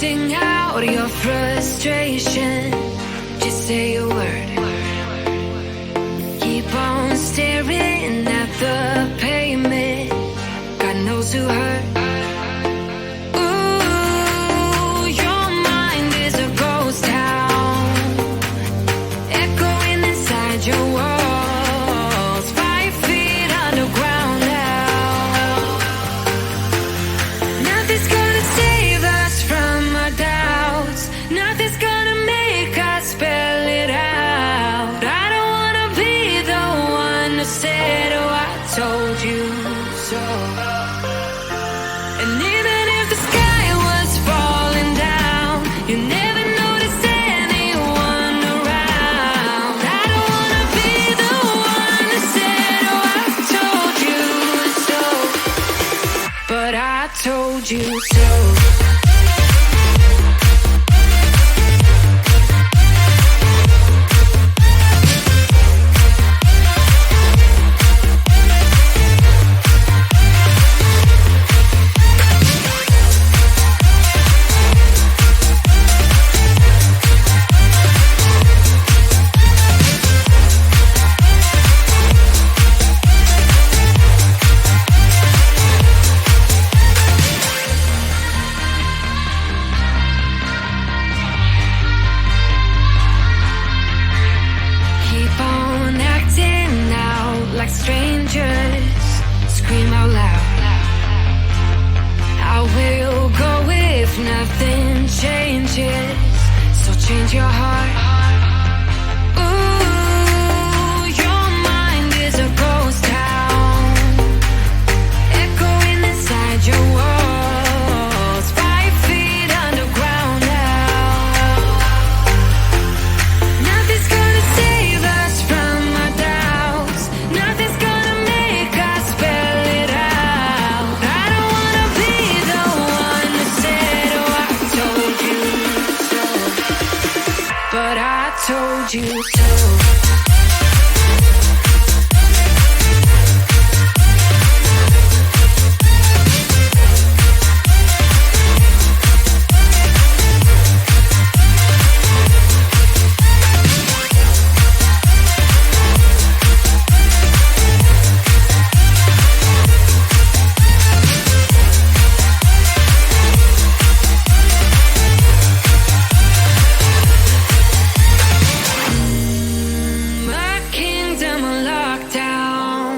Sing out your frustration. Just say a word. Keep on staring at the pavement. God knows who hurt. Ooh, your mind is a ghost town, echoing inside your walls, 5 feet underground now. Nothing's gonna save us from our doubts. Nothing's gonna make us spell it out. I don't wanna be the one who said, oh, I told you so. And even if the sky was falling down, you never noticed anyone around. I don't wanna be the one who said, oh, I told you so. But I told you so. Keep on acting out like strangers. Scream out loud. I will go if nothing changes. So change your heart. Ooh, your mind is a ghost town, echoing inside your walls, 5 feet underground now. Nothing's gonna save us from our doubts. Nothing's gonna make us spell it out. I don't wanna be the one who said, oh, I told you so. But I told you so. My kingdom on lockdown.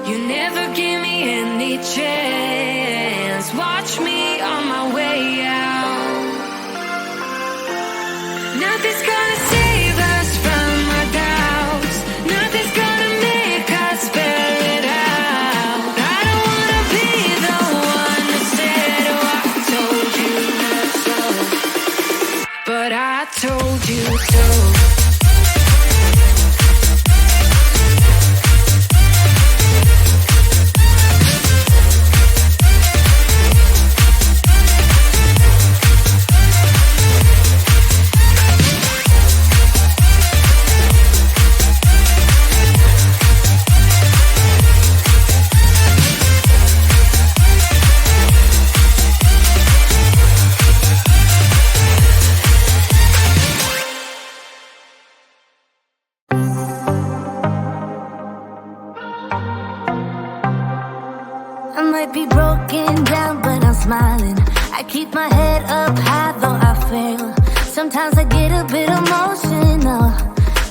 You never give me any chance. Watch me on my way out. Nothing's gonna save us from our doubts. Nothing's gonna make us spell it out. I don't wanna be the one who said, oh, I told you so. But I told you so. I might be broken down, but I'm smiling. I keep my head up high, though I fail. Sometimes I get a bit emotional,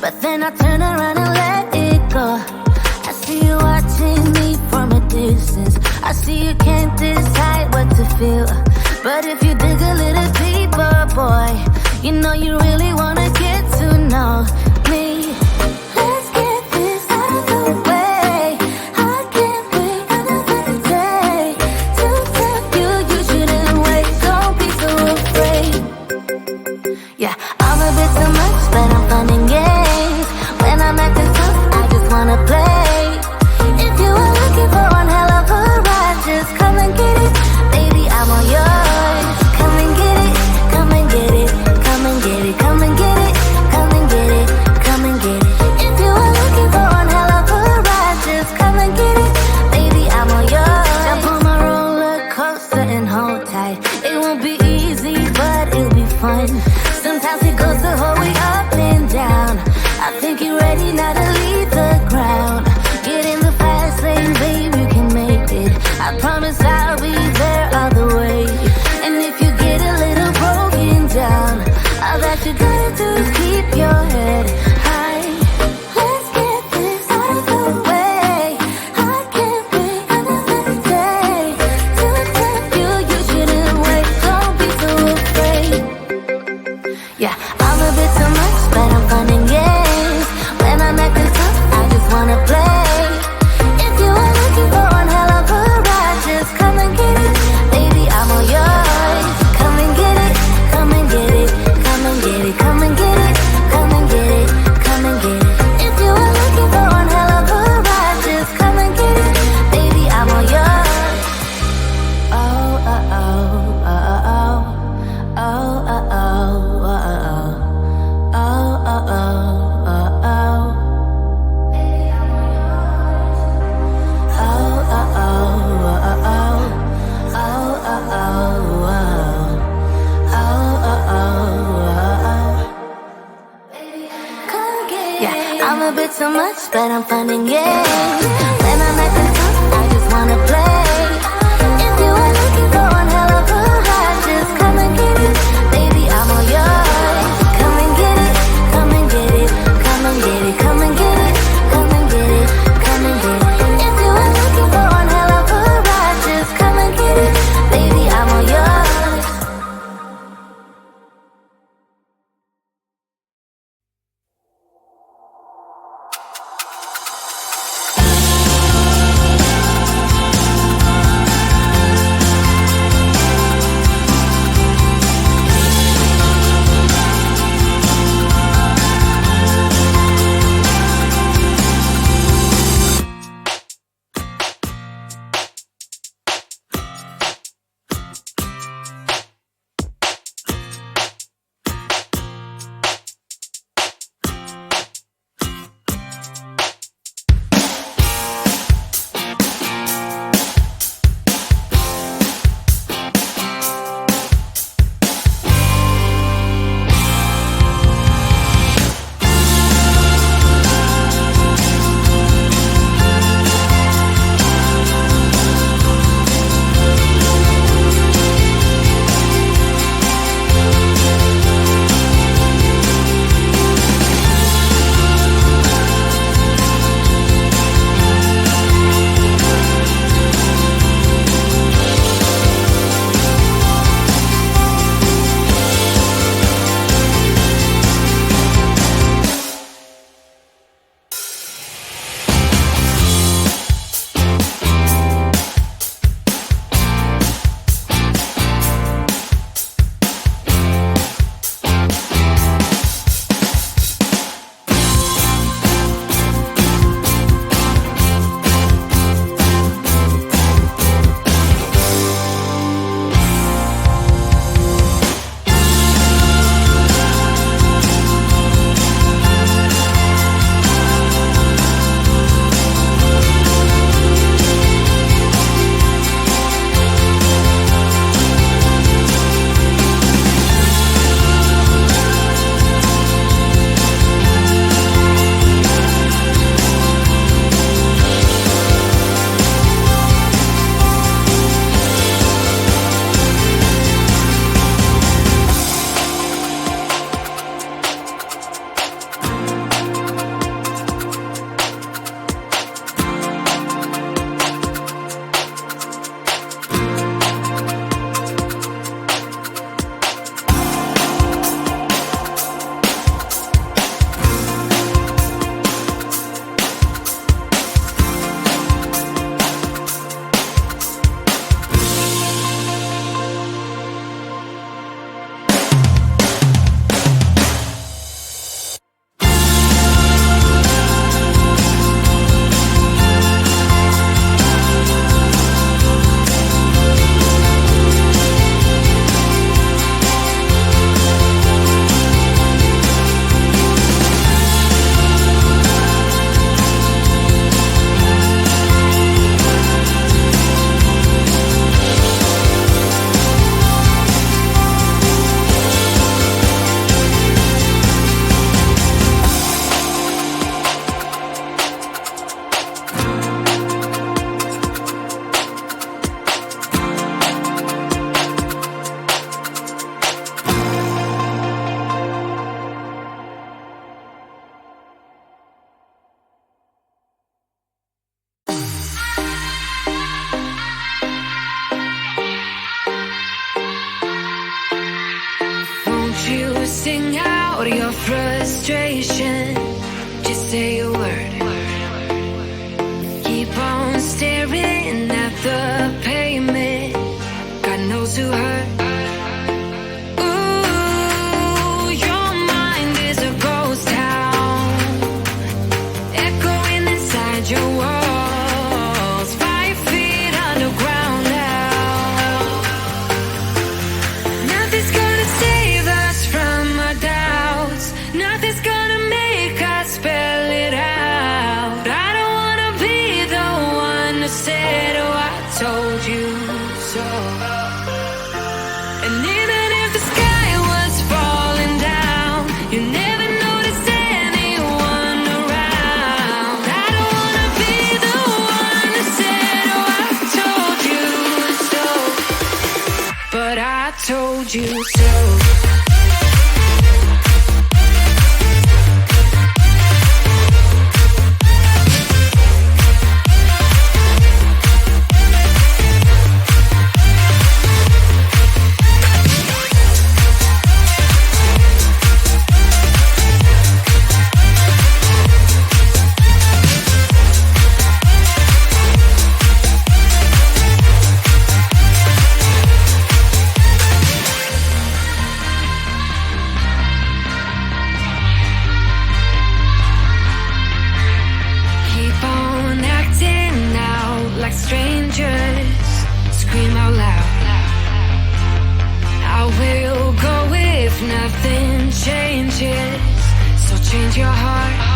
but then I turn around and let it go. I see you watching me from a distance. I see you can't decide what to feel, but if you dig a little deeper, boy, you know you really wanna get to know me. Let's get this out of the way. I can't wait another day to tell you you shouldn't wait. Don't be so afraid. Yeah, I'm a bit too much, but I'm fun and games. When I'm acting tough, I just wanna play. If you are looking for one hell of a ride, just come and get it. Baby, I'm all yours. Come and get it, come and get it, come and get it, come and get it, come and get it, come and so much that I'm finding games. When I'm acting tough, I just wanna play. If you are looking for one hell of a ride, just come and get it, baby, I'm all yours. Come and get it, come and get it, come and get it, come and get it, come and get it, come and get it. If you are looking for one hell of a ride, just come and get it, baby, I'm all yours. Sing out your frustration. Just say a word. Keep on staring at the pavement. God knows who hurt. Ooh, your mind is a ghost town, echoing inside your walls. 5 feet underground now. Nothing's gonna save us from our doubts. Nothing's gonna make us spell it out. I don't wanna be the one to say, oh, I told you so. And even if the sky was falling down, you never noticed anyone around. told you so. Nothing changes, so change your heart.